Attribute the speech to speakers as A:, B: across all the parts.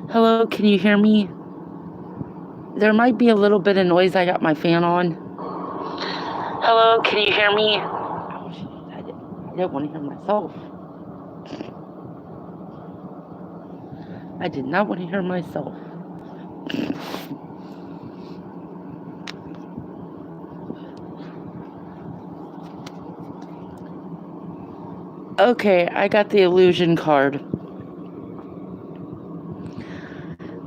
A: Hello, can you hear me? There might be a little bit of noise. I got my fan on. Hello, can you hear me? Oh, shit, I didn't want to hear myself. I did not want to hear myself. Okay, I got the illusion card.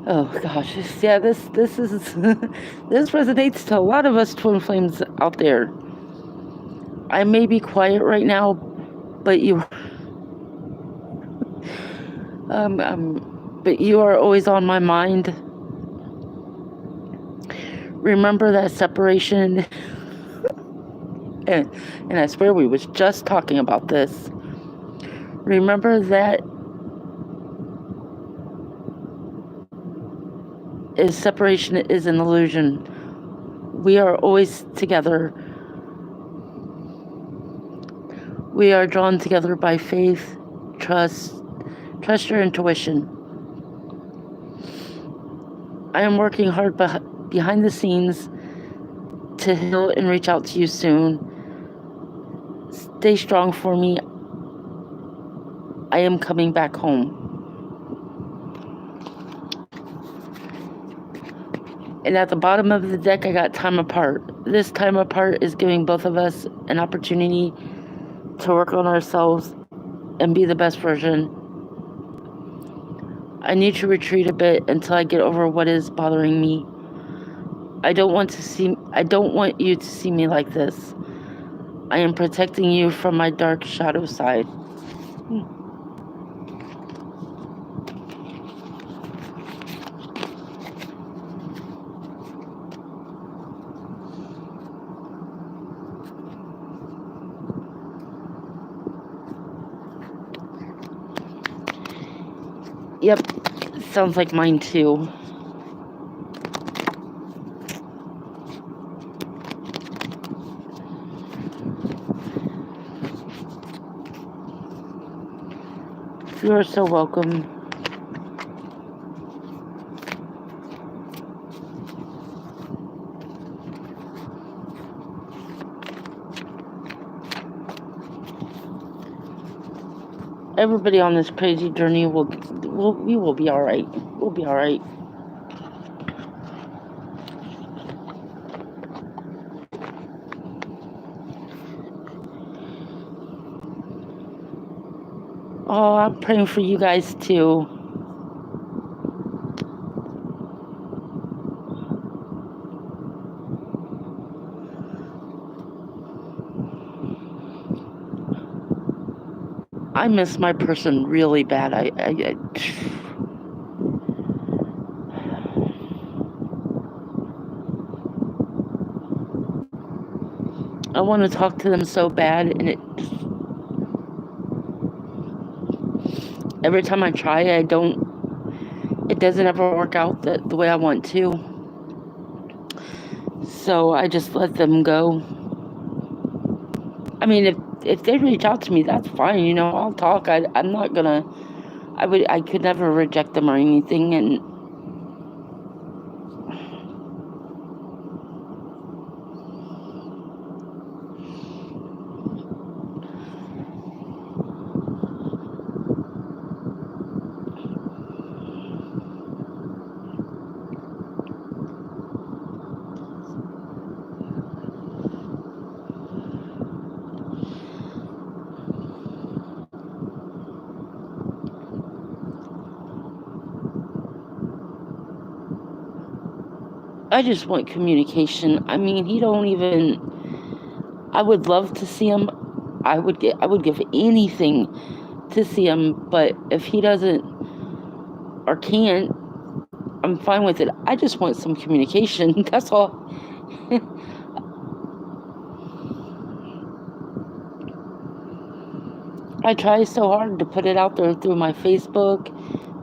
A: Oh gosh, yeah, this is this resonates to a lot of us twin flames out there. I may be quiet right now, but but you are always on my mind. Remember that separation, and I swear we was just talking about this. Remember that separation is an illusion. We are always together. We are drawn together by faith, trust your intuition. I am working hard behind the scenes to heal and reach out to you soon. Stay strong for me. I am coming back home. And at the bottom of the deck, I got time apart. This time apart is giving both of us an opportunity to work on ourselves and be the best version. I need to retreat a bit until I get over what is bothering me. I don't want you to see me like this. I am protecting you from my dark shadow side. Yep, sounds like mine too. You are so welcome. Everybody on this crazy journey we will be all right. We'll be all right. Oh, I'm praying for you guys too. I miss my person really bad. I want to talk to them so bad, and every time I try, it doesn't ever work out the way I want to. So I just let them go. I mean, if they reach out to me, that's fine. I'll talk. I'm not gonna. I could never reject them or anything, and I just want communication. I mean, he don't even. I would love to see him. I would give anything to see him, but if he doesn't or can't, I'm fine with it. I just want some communication. That's all. I try so hard to put it out there through my Facebook,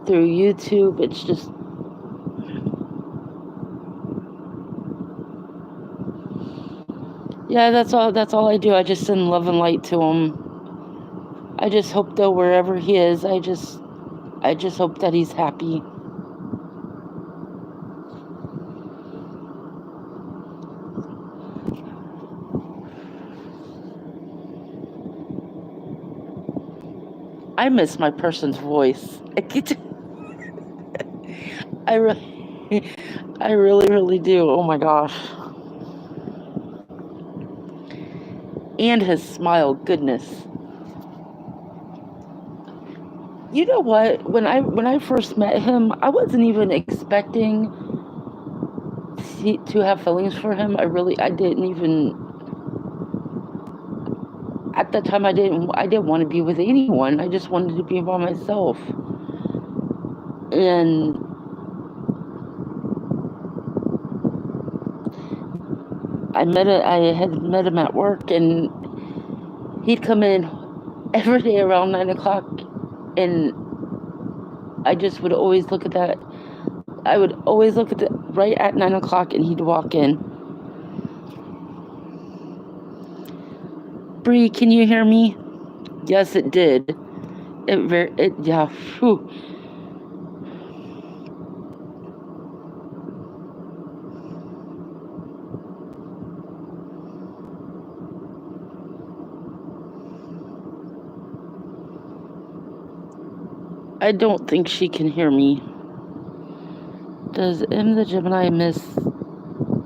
A: through YouTube. It's just. Yeah, that's all I do. I just send love and light to him. I just hope, though, wherever he is, I just hope that he's happy. I miss my person's voice. I really, I really, really do. Oh my gosh. And his smile, goodness. You know what? When I first met him, I wasn't even expecting to have feelings for him. I didn't even at that time. I didn't want to be with anyone. I just wanted to be by myself. And I had met him at work, and he'd come in every day around 9 o'clock, and I just would always look at that. I would always look at right at 9 o'clock, and he'd walk in. Bree, can you hear me? Yes, it did. Yeah. Whew. I don't think she can hear me. Does M the Gemini miss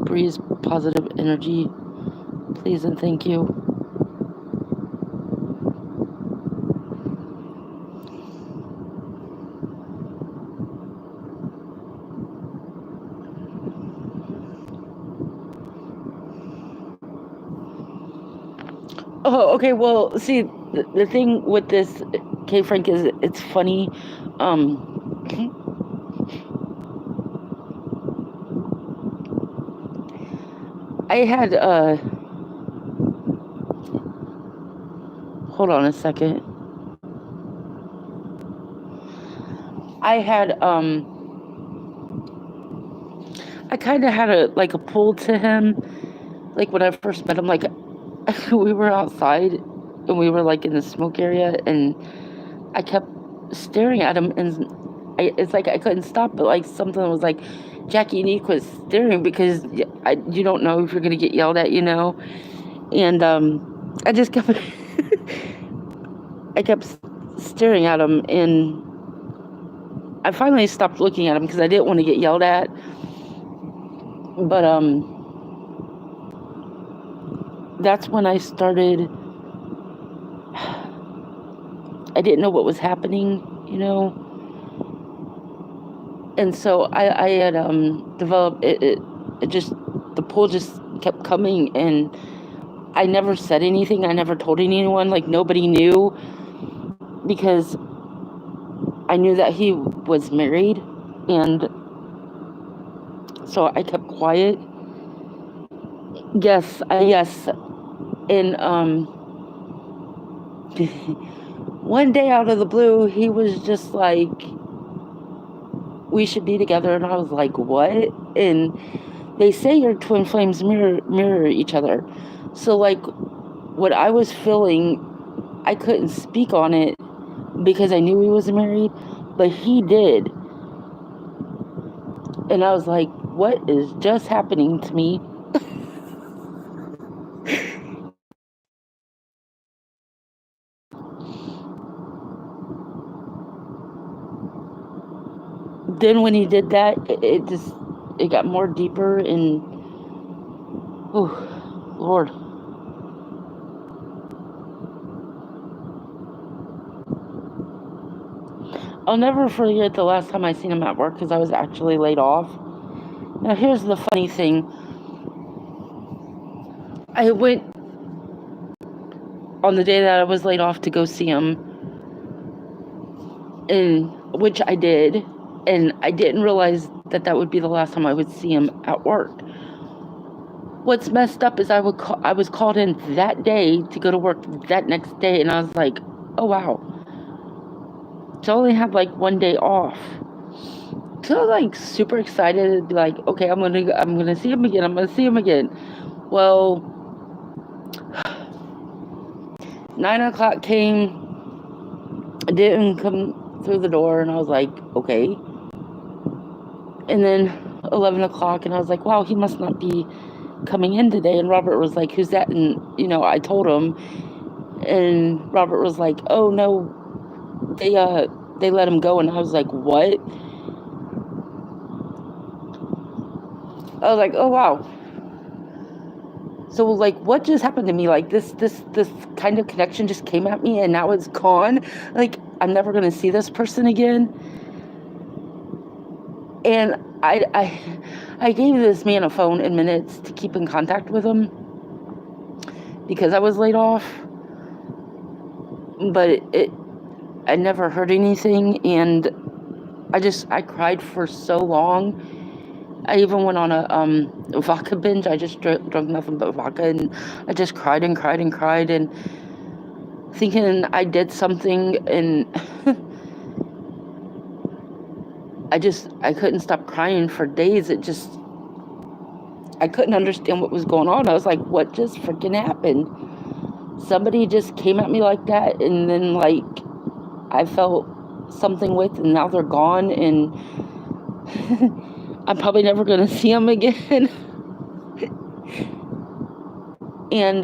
A: Bree's positive energy? Please and thank you. Oh, okay. Well, see, the thing with this, K Frank, is it's funny. I had hold on a second. I had I kind of had a pull to him. Like when I first met him, like we were outside and we were like in the smoke area, and I kept staring at him, and it's like I couldn't stop, but like something was like, Jackie, you need to quit staring because you don't know if you're gonna get yelled at, and I just kept I kept staring at him, and I finally stopped looking at him because I didn't want to get yelled at. But that's when I started. I didn't know what was happening, and so I had developed it. Just the pull just kept coming, and I never said anything. I never told anyone. Like nobody knew, because I knew that he was married, and so I kept quiet. Yes, and one day out of the blue, he was just like, we should be together, and I was like, what? And they say your twin flames mirror each other. So like what I was feeling, I couldn't speak on it because I knew he was married, but he did. And I was like, what is just happening to me? Then when he did that, it got more deeper, and oh Lord. I'll never forget the last time I seen him at work, because I was actually laid off. Now here's the funny thing. I went on the day that I was laid off to go see him, and which I did, and I didn't realize that would be the last time I would see him at work. What's messed up is I was called in that day to go to work that next day, and I was like, oh wow. So I only had like one day off. So I was like super excited to be like, okay, I'm gonna see him again. I'm gonna see him again. Well, 9 o'clock came. Didn't come. through the door, and I was like, okay. And then 11 o'clock, and I was like, wow, he must not be coming in today. And Robert was like, who's that? And, I told him, and Robert was like, oh, no, they let him go. And I was like, what? I was like, oh, wow. So, like, what just happened to me? Like, this kind of connection just came at me, and now it's gone. Like, I'm never going to see this person again. And I gave this man a phone in minutes to keep in contact with him because I was laid off. But I never heard anything, and I cried for so long. I even went on a vodka binge. I just drunk nothing but vodka, and I just cried and cried and cried, and thinking I did something, and I couldn't stop crying for days. I couldn't understand what was going on. I was like, what just freaking happened? Somebody just came at me like that, and then, like, I felt something with, and now they're gone, and I'm probably never going to see them again. And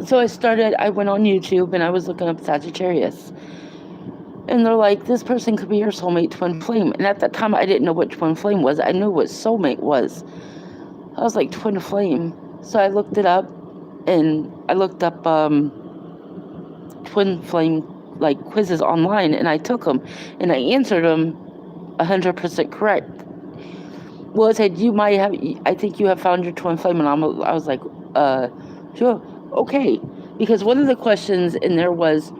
A: so I went on YouTube, and I was looking up Sagittarius. And they're like, this person could be your soulmate twin flame. And at that time, I didn't know what twin flame was. I knew what soulmate was. I was like, twin flame. So I looked it up, and I looked up twin flame, like, quizzes online, and I took them, and I answered them 100% correct. Well, it said, I think you have found your twin flame, and I was like, sure, okay. Because one of the questions in there was,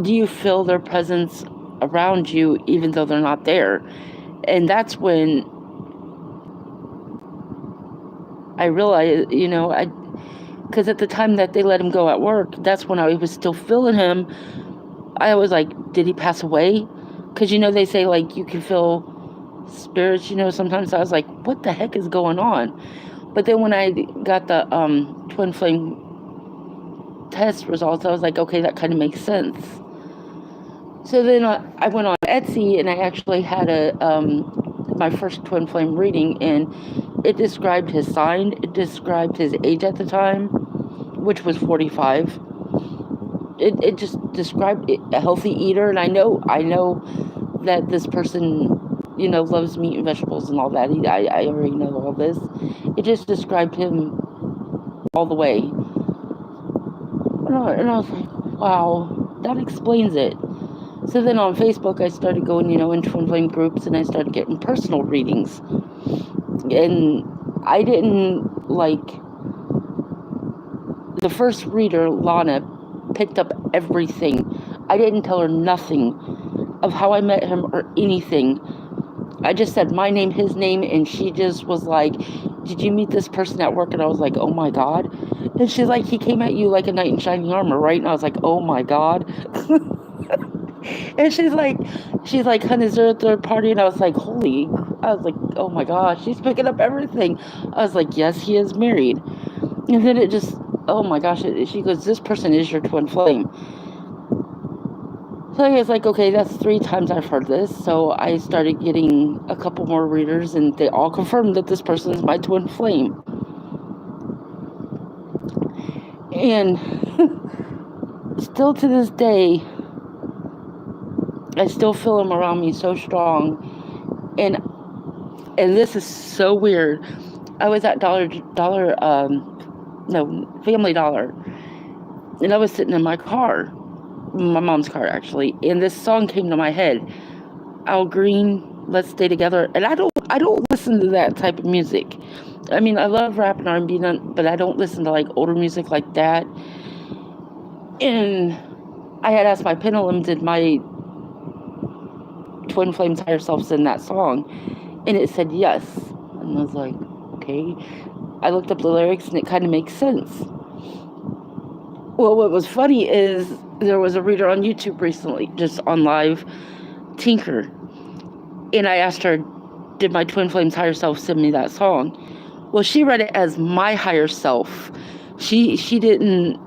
A: do you feel their presence around you even though they're not there? And that's when I realized, because at the time that they let him go at work, that's when I was still feeling him. I was like, did he pass away? Because, they say, like, you can feel spirits, sometimes. I was like, what the heck is going on? But then when I got the twin flame test results, I was like, okay, that kind of makes sense. So then I went on Etsy, and I actually had my first twin flame reading, and it described his sign. It described his age at the time, which was 45. It just described a healthy eater, and I know that this person, loves meat and vegetables and all that. I already know all this. It just described him all the way. And I was like, wow, that explains it. So then on Facebook, I started going, in twin flame groups, and I started getting personal readings. And I didn't, like, the first reader, Lana, picked up everything. I didn't tell her nothing of how I met him or anything. I just said my name, his name, and she just was like, did you meet this person at work? And I was like, oh my God. And she's like, he came at you like a knight in shining armor, right? And I was like, oh my God. And she's like, hun, is there a third party? And I was like, oh my gosh, she's picking up everything. I was like, yes, he is married. And then it just, oh my gosh, she goes, this person is your twin flame. So I was like, okay, that's 3 times I've heard this. So I started getting a couple more readers, and they all confirmed that this person is my twin flame. And still to this day, I still feel him around me so strong. And this is so weird. I was at Family Dollar, and I was sitting in my car, my mom's car actually, and this song came to my head, Al Green, Let's Stay Together. And I don't listen to that type of music. I mean, I love rap and R&B, but I don't listen to, like, older music like that. And I had asked my pendulum, did my twin flame's higher self sing that song? And it said yes. And I was like, okay. I looked up the lyrics, and it kind of makes sense. Well, what was funny is there was a reader on YouTube recently, just on live, Tinker. And I asked her, did my twin flame's higher self send me that song? Well, she read it as my higher self. She didn't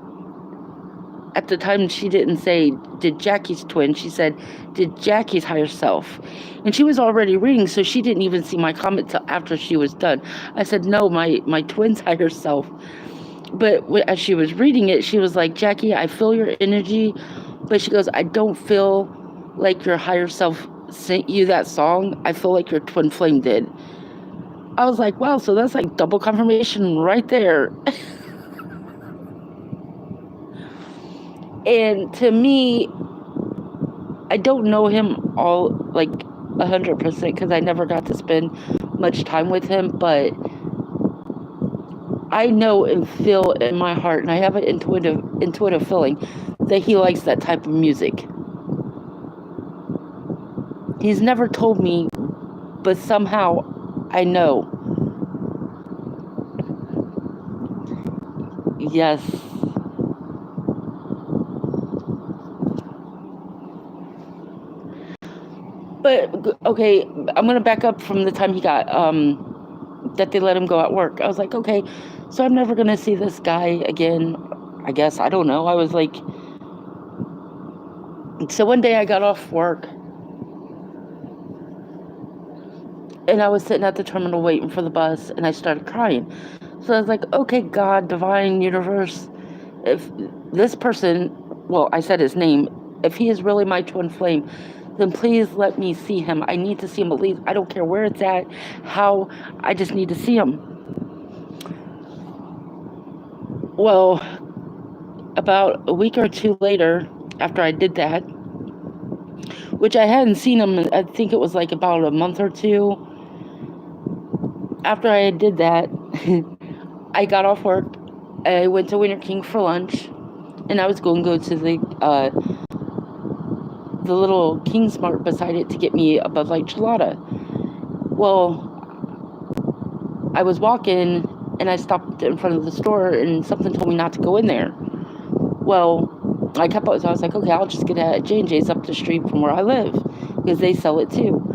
A: at the time she didn't say, did Jackie's twin? She said, did Jackie's higher self? And she was already reading, so she didn't even see my comment till after she was done. I said, no, my twin's higher self. But as she was reading it, she was like, Jackie, I feel your energy. But she goes, I don't feel like your higher self sent you that song. I feel like your twin flame did. I was like, wow, so that's like double confirmation right there. And to me, I don't know him all like 100% because I never got to spend much time with him, but I know and feel in my heart, and I have an intuitive feeling that he likes that type of music. He's never told me, but somehow I know. Yes. But okay, I'm gonna back up from the time he got that they let him go at work. I was like, okay, so I'm never gonna see this guy again. I guess, I don't know. I was like, so one day I got off work and I was sitting at the terminal waiting for the bus and I started crying. So I was like, okay, God, divine universe, if this person, well, I said his name, if he is really my twin flame, then please let me see him. I need to see him at least. I don't care where it's at, how, I just need to see him. Well, about a week or two later, after I did that, which I hadn't seen him, I think it was like about a month or two. After I did that, I got off work, I went to Winter King for lunch, and I was going to go to the little King Smart beside it to get me a Bud Light Gelada. Well, I was walking and I stopped in front of the store and something told me not to go in there. Well, I was like, okay, I'll just get at J&J's up the street from where I live because they sell it too.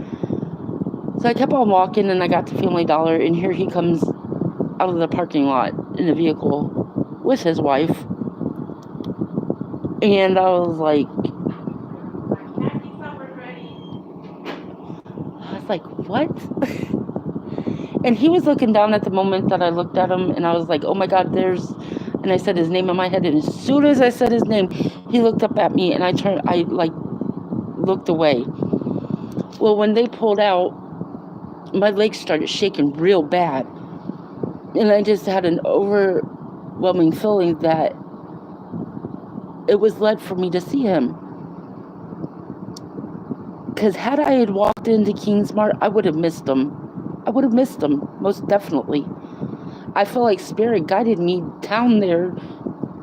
A: So I kept on walking and I got to Family Dollar and here he comes out of the parking lot in a vehicle with his wife. And I was like, what? And he was looking down at the moment that I looked at him and I was like, oh my God, and I said his name in my head. And as soon as I said his name, he looked up at me and I looked away. Well, when they pulled out, my legs started shaking real bad. And I just had an overwhelming feeling that it was led for me to see him. Because had I had walked into King Smart, I would have missed him. I would have missed him, most definitely. I feel like Spirit guided me down there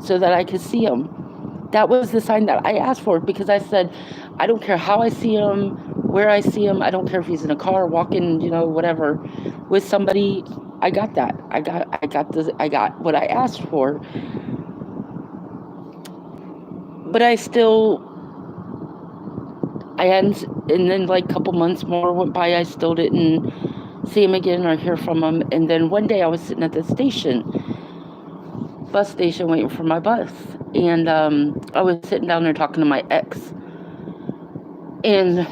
A: so that I could see him. That was the sign that I asked for because I said, I don't care how I see him, where I see him. I don't care if he's in a car, walking, whatever, with somebody. I got that. I got what I asked for. But and then like a couple months more went by, I still didn't see him again or hear from him. And then one day I was sitting at the bus station, waiting for my bus. And I was sitting down there talking to my ex. And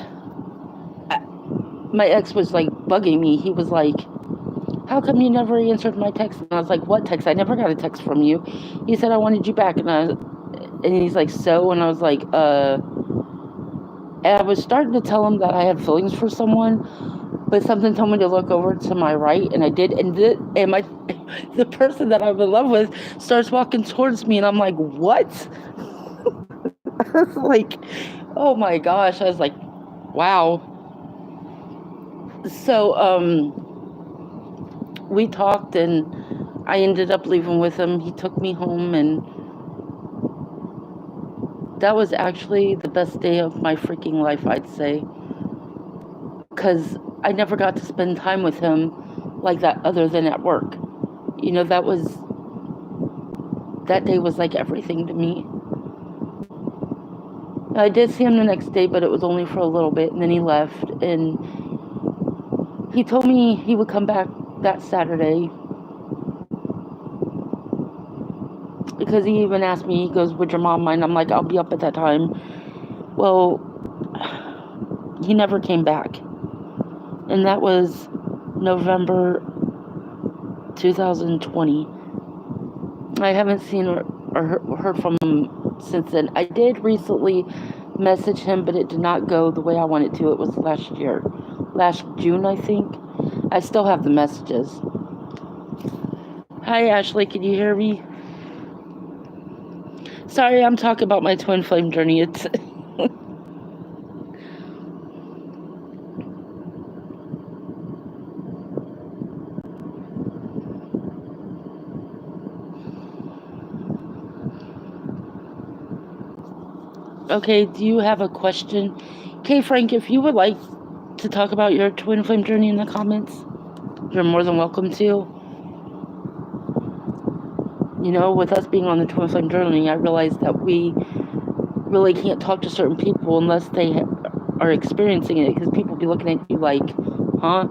A: my ex was like bugging me. He was like, how come you never answered my text? And I was like, what text? I never got a text from you. He said, I wanted you back. And he's like, so? And I was like, and I was starting to tell him that I had feelings for someone, but something told me to look over to my right, and I did. And the person that I'm in love with starts walking towards me, and I'm like, what? I was like, oh my gosh. I was like, wow. So we talked, and I ended up leaving with him. He took me home, and that was actually the best day of my freaking life, I'd say. Because I never got to spend time with him like that other than at work. That day was like everything to me. I did see him the next day, but it was only for a little bit, and then he left. And he told me he would come back that Saturday. because he even asked me, he goes, would your mom mind? I'm like, I'll be up at that time. Well, he never came back. And that was November 2020. I haven't seen or heard from him since then. I did recently message him, but it did not go the way I wanted to. It was last June, I think. I still have the messages. Hi, Ashley, can you hear me? Sorry, I'm talking about my twin flame journey. It's okay. Do you have a question? Okay, Frank, if you would like to talk about your twin flame journey in the comments, you're more than welcome to. You know, with us being on the twin flame journey, I realized that we really can't talk to certain people unless they are experiencing it, because people be looking at you like, huh?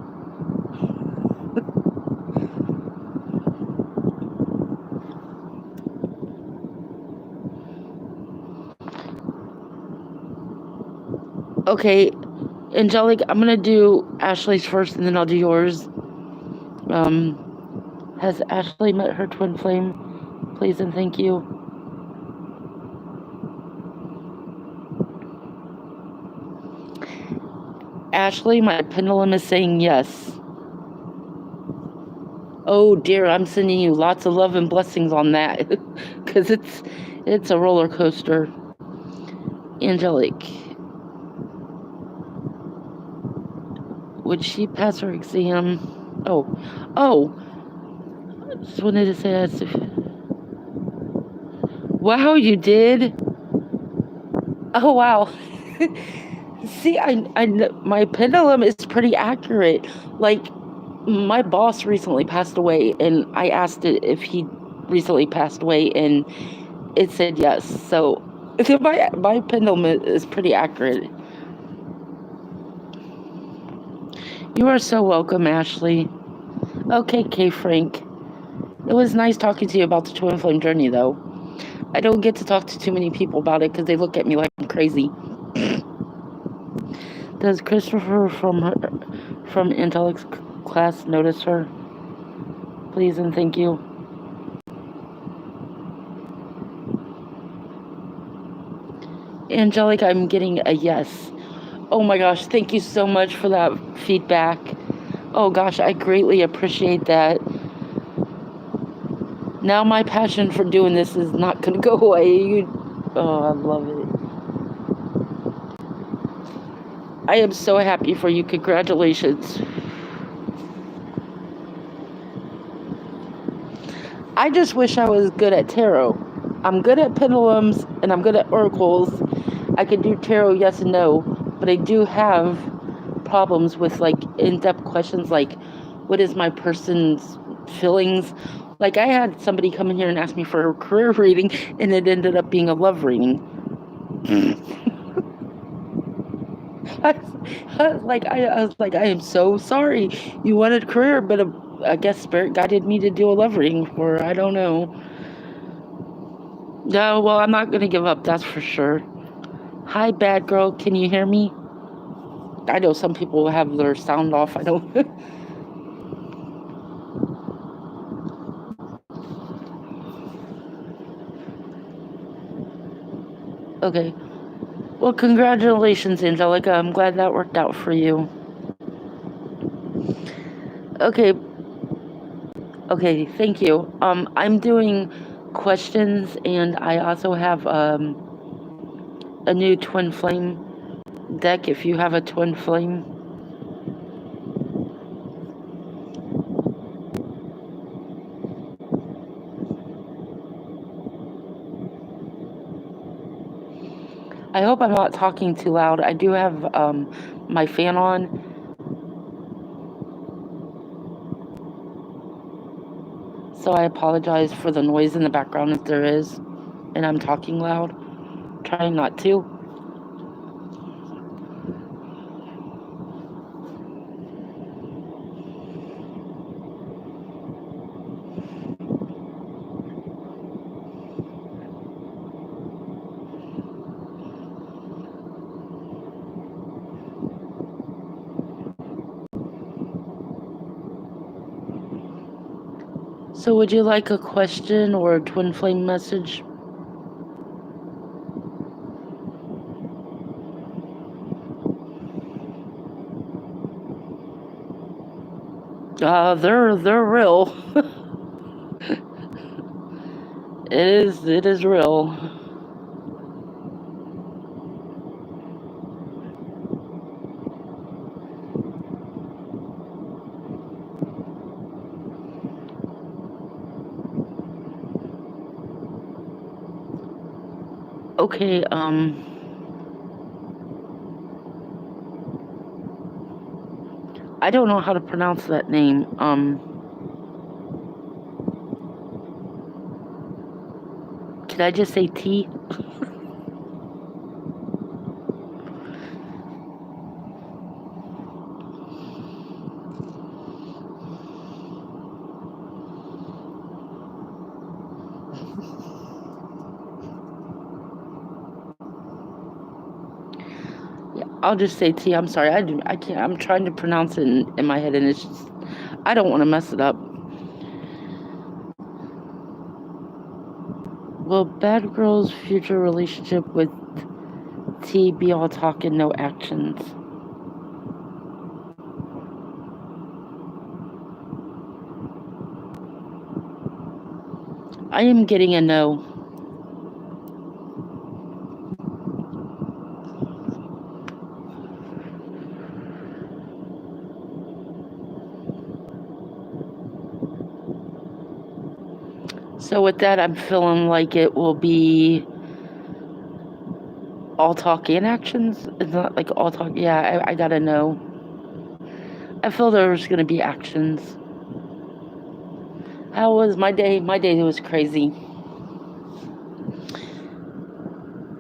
A: Okay, Angelic, I'm gonna do Ashley's first and then I'll do yours. Has Ashley met her twin flame? Please and thank you. Ashley, my pendulum is saying yes. Oh dear, I'm sending you lots of love and blessings on that, because it's a roller coaster. Angelic, would she pass her exam? Oh, just wanted to say that. Wow, you did? Oh wow. See, my pendulum is pretty accurate. Like, my boss recently passed away, and I asked it if he recently passed away, and it said yes. So my pendulum is pretty accurate. You are so welcome, Ashley. Okay, K. Frank. It was nice talking to you about the twin flame journey, though. I don't get to talk to too many people about it because they look at me like I'm crazy. Does Christopher from Angelic's class notice her? Please and thank you. Angelic, I'm getting a yes. Oh my gosh, thank you so much for that feedback. Oh gosh, I greatly appreciate that. Now my passion for doing this is not going to go away. Oh, I love it. I am so happy for you. Congratulations. I just wish I was good at tarot. I'm good at pendulums and I'm good at oracles. I can do tarot yes and no, but I do have problems with like in-depth questions like, what is my person's feelings? Like, I had somebody come in here and ask me for a career reading, and it ended up being a love reading. I was like, I am so sorry. You wanted a career, but I guess Spirit guided me to do a love reading for her. I don't know. No, well, I'm not going to give up, that's for sure. Hi, bad girl. Can you hear me? I know some people have their sound off. I don't. Okay. Well, congratulations, Angelica. I'm glad that worked out for you. Okay. Okay, thank you. I'm doing questions, and I also have a new twin flame deck if you have a twin flame. I hope I'm not talking too loud. I do have my fan on. So I apologize for the noise in the background if there is, and I'm talking loud. Trying not to. So would you like a question or a twin flame message? They're real. It is real. Okay, I don't know how to pronounce that name. Can I just say T? Yeah, I'll just say T. I'm sorry. I can't. I'm trying to pronounce it in my head, and it's just I don't want to mess it up. Will Bad Girl's future relationship with T be all talk and no actions? I am getting a no. So with that, I'm feeling like it will be all talk and actions. It's not like all talk. Yeah, I gotta know. I feel there's gonna be actions. How was my day? My day was crazy.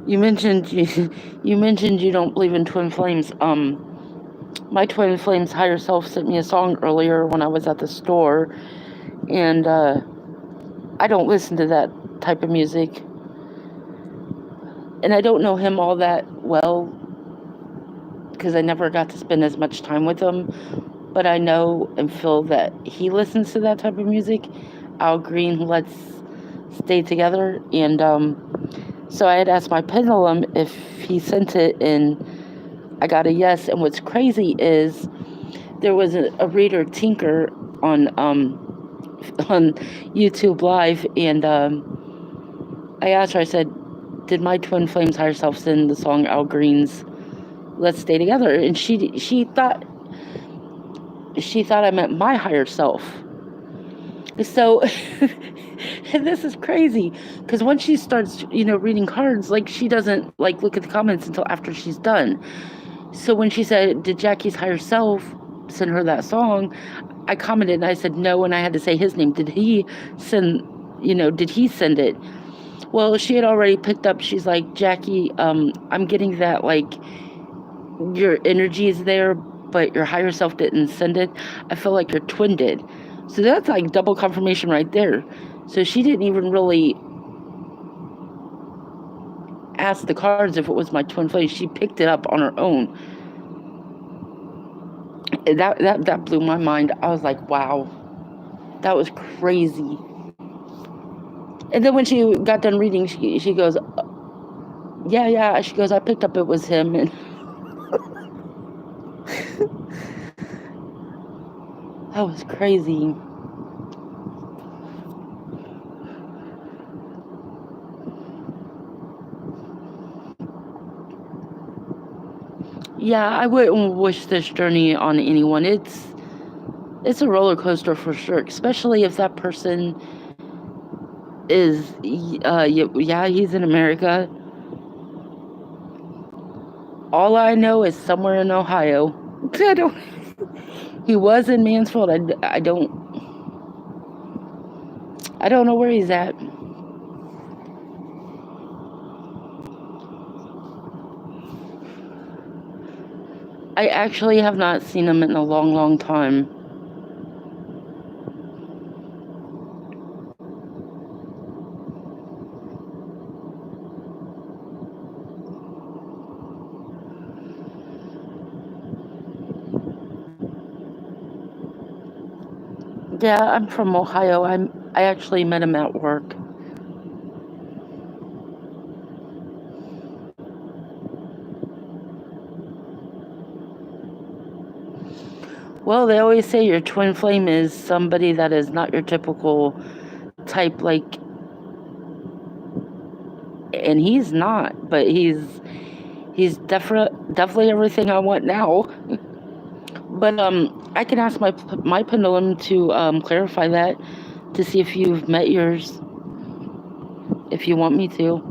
A: You mentioned you mentioned you don't believe in twin flames. My twin flames higher self sent me a song earlier when I was at the store, and I don't listen to that type of music, and I don't know him all that well because I never got to spend as much time with him. But I know and feel that he listens to that type of music. Al Green, Let's Stay Together, and so I had asked my pendulum if he sent it, and I got a yes. And what's crazy is there was a reader, Tinker, on YouTube Live, and I asked her. I said, "Did my twin flames higher self send the song Al Green's Let's Stay Together?" And she thought I meant my higher self. So and this is crazy because when she starts, reading cards, like she doesn't like look at the comments until after she's done. So when she said, "Did Jackie's higher self send her that song?" I commented and I said no, and I had to say his name. Did he send? Did he send it? Well, she had already picked up. She's like, "Jackie, I'm getting that like your energy is there, but your higher self didn't send it. I feel like your twin did." So that's like double confirmation right there. So she didn't even really ask the cards if it was my twin flame. She picked it up on her own. That blew my mind. I was like, wow, that was crazy. And then when she got done reading, she goes, yeah. She goes, I picked up it was him. And that was crazy. Yeah, I wouldn't wish this journey on anyone. It's a roller coaster for sure, especially if that person is, he's in America. All I know is somewhere in Ohio. He was in Mansfield. I don't know where he's at. I actually have not seen him in a long, long time. Yeah, I'm from Ohio. I actually met him at work. Well, they always say your twin flame is somebody that is not your typical type, like, and he's not, but he's definitely everything I want now. But I can ask my pendulum to clarify that to see if you've met yours, if you want me to.